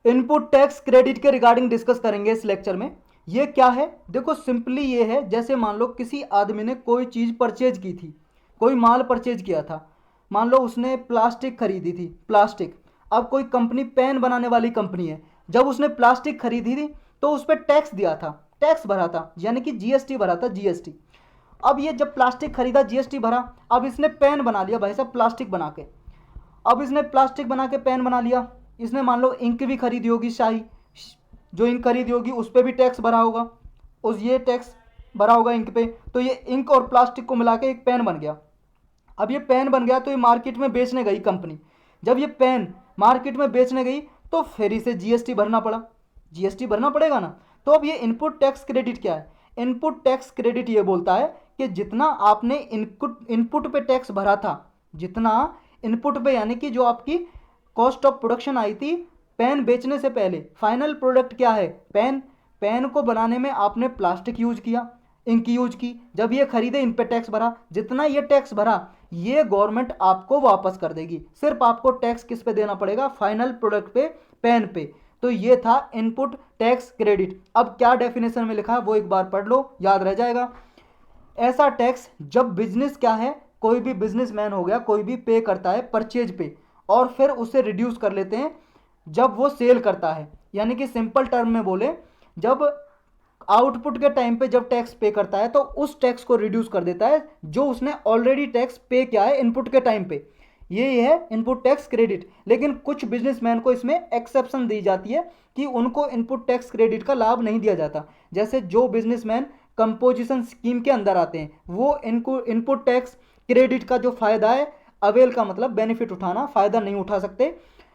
Input tax credit के regarding discuss करेंगे इस लेक्चर में। ये क्या है, देखो सिंपली ये है, जैसे मान लो किसी आदमी ने कोई चीज़ परचेज की थी, कोई माल परचेज किया था, मान लो उसने प्लास्टिक खरीदी थी, प्लास्टिक। अब कोई कंपनी पेन बनाने वाली कंपनी है, जब उसने प्लास्टिक खरीदी थी तो उस पर टैक्स दिया था, टैक्स भरा था, यानी कि जीएसटी भरा था, जीएसटी। अब ये जब प्लास्टिक खरीदा, जीएसटी भरा, अब इसने पेन बना लिया भाई साहब प्लास्टिक बना के। अब इसने प्लास्टिक बना के पेन बना लिया, इसने मान लो इंक भी खरीदी होगी, शाही जो इंक खरीदी होगी उस पर भी टैक्स भरा होगा, उस ये टैक्स भरा होगा इंक पे। तो ये इंक और प्लास्टिक को मिला के एक पेन बन गया। अब ये पेन बन गया तो ये मार्केट में बेचने गई कंपनी। जब ये पेन मार्केट में बेचने गई तो फिर इसे जीएसटी भरना पड़ा, जीएसटी भरना पड़ेगा ना। तो अब ये इनपुट टैक्स क्रेडिट क्या है, इनपुट टैक्स क्रेडिट ये बोलता है कि जितना आपने इनपुट पे टैक्स भरा था, जितना इनपुट पे, यानी कि जो आपकी कॉस्ट ऑफ प्रोडक्शन आई थी पेन बेचने से पहले, फाइनल प्रोडक्ट क्या है, पेन। पेन को बनाने में आपने प्लास्टिक यूज किया, इंक यूज की, जब ये खरीदे इन पे टैक्स भरा, जितना ये टैक्स भरा ये गवर्नमेंट आपको वापस कर देगी। सिर्फ आपको टैक्स किस पे देना पड़ेगा, फाइनल प्रोडक्ट पे, पेन पे। तो ये था इनपुट टैक्स क्रेडिट। अब क्या डेफिनेशन में लिखा है वो एक बार पढ़ लो, याद रह जाएगा। ऐसा टैक्स जब बिजनेस क्या है, कोई भी बिजनेसमैन हो गया, कोई भी पे करता है परचेज पे और फिर उसे रिड्यूस कर लेते हैं जब वो सेल करता है। यानी कि सिंपल टर्म में बोले, जब आउटपुट के टाइम पे जब टैक्स पे करता है तो उस टैक्स को रिड्यूस कर देता है जो उसने ऑलरेडी टैक्स पे किया है इनपुट के टाइम पे। ये है इनपुट टैक्स क्रेडिट। लेकिन कुछ बिजनेसमैन को इसमें एक्सेप्शन दी जाती है कि उनको इनपुट टैक्स क्रेडिट का लाभ नहीं दिया जाता। जैसे जो बिजनेसमैन कंपोजिशन स्कीम के अंदर आते हैं वो इनको इनपुट टैक्स क्रेडिट का जो फायदा है, अवेल का मतलब बेनिफिट उठाना, फायदा नहीं उठा सकते।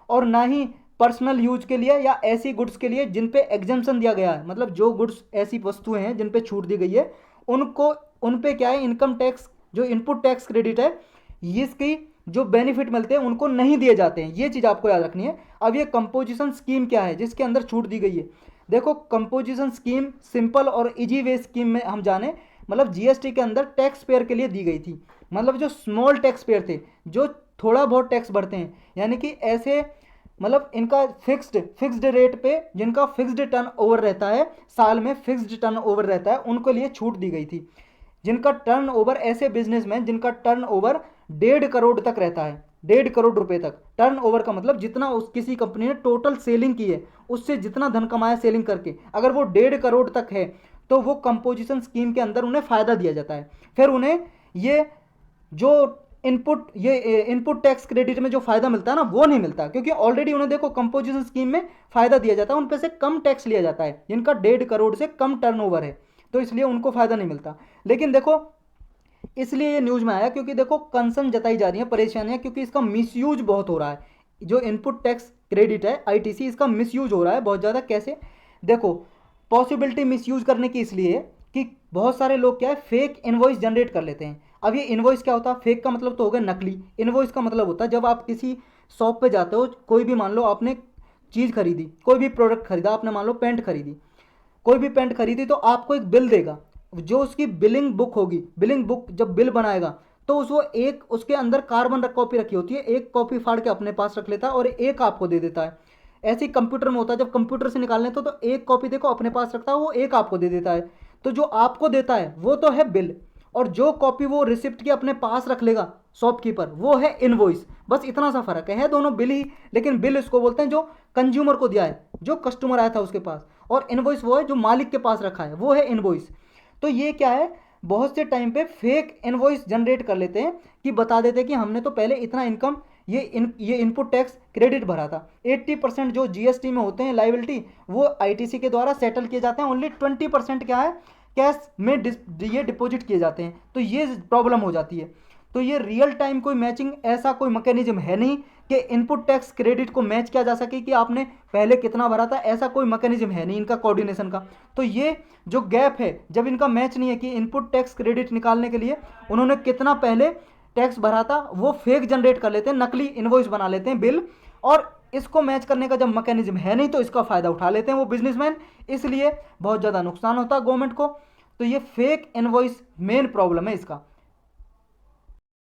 और ना ही पर्सनल यूज के लिए या ऐसी गुड्स के लिए जिन पे एग्जेम्पशन दिया गया है, मतलब जो गुड्स ऐसी वस्तुएं हैं जिन पे छूट दी गई है, उनको उन पे क्या है, इनकम टैक्स जो इनपुट टैक्स क्रेडिट है इसकी जो बेनिफिट मिलते हैं उनको नहीं दिए जाते हैं। ये चीज़ आपको याद रखनी है। अब ये कंपोजिशन स्कीम क्या है जिसके अंदर छूट दी गई है, देखो कंपोजिशन स्कीम सिंपल और इजी वे स्कीम में हम जाने, मतलब जीएसटी के अंदर टैक्स पेयर के लिए दी गई थी। मतलब जो स्मॉल टैक्स पेयर थे, जो थोड़ा बहुत टैक्स भरते हैं, यानी कि ऐसे मतलब इनका फिक्स्ड रेट पे, जिनका फिक्स्ड टर्न ओवर रहता है, साल में फिक्स्ड टर्न ओवर रहता है, उनके लिए छूट दी गई थी। जिनका टर्न ओवर, ऐसे बिजनेसमैन जिनका टर्न ओवर 1.5 करोड़ तक रहता है, 1.5 करोड़ रुपए तक। टर्न ओवर का मतलब जितना उस किसी कंपनी ने टोटल सेलिंग की है उससे जितना धन कमाया सेलिंग करके, अगर वो 1.5 करोड़ तक है तो वो कंपोजिशन स्कीम के अंदर उन्हें फायदा दिया जाता है। फिर उन्हें ये जो इनपुट टैक्स क्रेडिट में जो फायदा मिलता है ना वो नहीं मिलता, क्योंकि ऑलरेडी उन्हें देखो कंपोजिशन स्कीम में फायदा दिया जाता है, उन पे से कम टैक्स लिया जाता है जिनका 1.5 करोड़ से कम टर्नओवर है, तो इसलिए उनको फायदा नहीं मिलता। लेकिन देखो इसलिए ये न्यूज में आया क्योंकि देखो कंसर्न जताई जा रही है, परेशानियां, क्योंकि इसका मिसयूज बहुत हो रहा है। जो इनपुट टैक्स क्रेडिट है आईटीसी, इसका मिसयूज हो रहा है बहुत ज़्यादा। कैसे, देखो पॉसिबिलिटी मिसयूज करने की इसलिए है कि बहुत सारे लोग क्या है, फेक इनवॉइस जनरेट कर लेते हैं। अब ये इनवॉइस क्या होता है, फेक का मतलब तो होगा नकली, इनवॉइस का मतलब होता है जब आप किसी शॉप पे जाते हो, कोई भी मान लो आपने चीज़ खरीदी, कोई भी प्रोडक्ट खरीदा, आपने मान लो पेंट खरीदी, कोई भी पेंट खरीदी तो आपको एक बिल देगा, जो उसकी बिलिंग बुक होगी, बिलिंग बुक जब बिल बनाएगा तो वो एक उसके अंदर कार्बन कॉपी रखी होती है, एक कॉपी फाड़ के अपने पास रख लेता है और एक आपको दे देता है। ऐसे ही कंप्यूटर में होता है, जब कंप्यूटर से निकालने तो एक कॉपी देखो अपने पास रखता है, वो एक आपको दे देता है। तो जो आपको देता है वो तो है बिल, और जो कॉपी वो रिसिप्ट की अपने पास रख लेगा शॉपकीपर, वो है इनवॉइस। बस इतना सा फर्क है दोनों बिल ही, लेकिन बिल इसको बोलते हैं जो कंज्यूमर को दिया है, जो कस्टमर आया था उसके पास, और इनवॉइस वो है जो मालिक के पास रखा है, वो है इनवॉइस। तो ये क्या है, बहुत से टाइम पे फेक इनवॉइस जनरेट कर लेते हैं कि बता देते हैं कि हमने तो पहले इतना इनकम ये इनपुट टैक्स क्रेडिट भरा था। 80% जो जीएसटी में होते हैं लाइबिलिटी, वो आईटीसी के द्वारा सेटल किए जाते हैं, ओनली 20% क्या है, कैश में ये डिपॉजिट किए जाते हैं। तो ये प्रॉब्लम हो जाती है। तो ये रियल टाइम कोई मैचिंग, ऐसा कोई मैकेनिज्म है नहीं कि इनपुट टैक्स क्रेडिट को मैच किया जा सके कि आपने पहले कितना भरा था, ऐसा कोई मैकेनिज्म है नहीं इनका कोऑर्डिनेशन का। तो ये जो गैप है, जब इनका मैच नहीं है कि इनपुट टैक्स क्रेडिट निकालने के लिए उन्होंने कितना पहले टैक्स भरा था, वो फेक जनरेट कर लेते हैं, नकली इनवॉइस बना लेते हैं बिल, और इसको मैच करने का जब मैकेनिज्म है नहीं तो इसका फ़ायदा उठा लेते हैं वो बिजनेसमैन, इसलिए बहुत ज़्यादा नुकसान होता है गवर्नमेंट को। तो ये फेक इनवॉइस मेन प्रॉब्लम है इसका।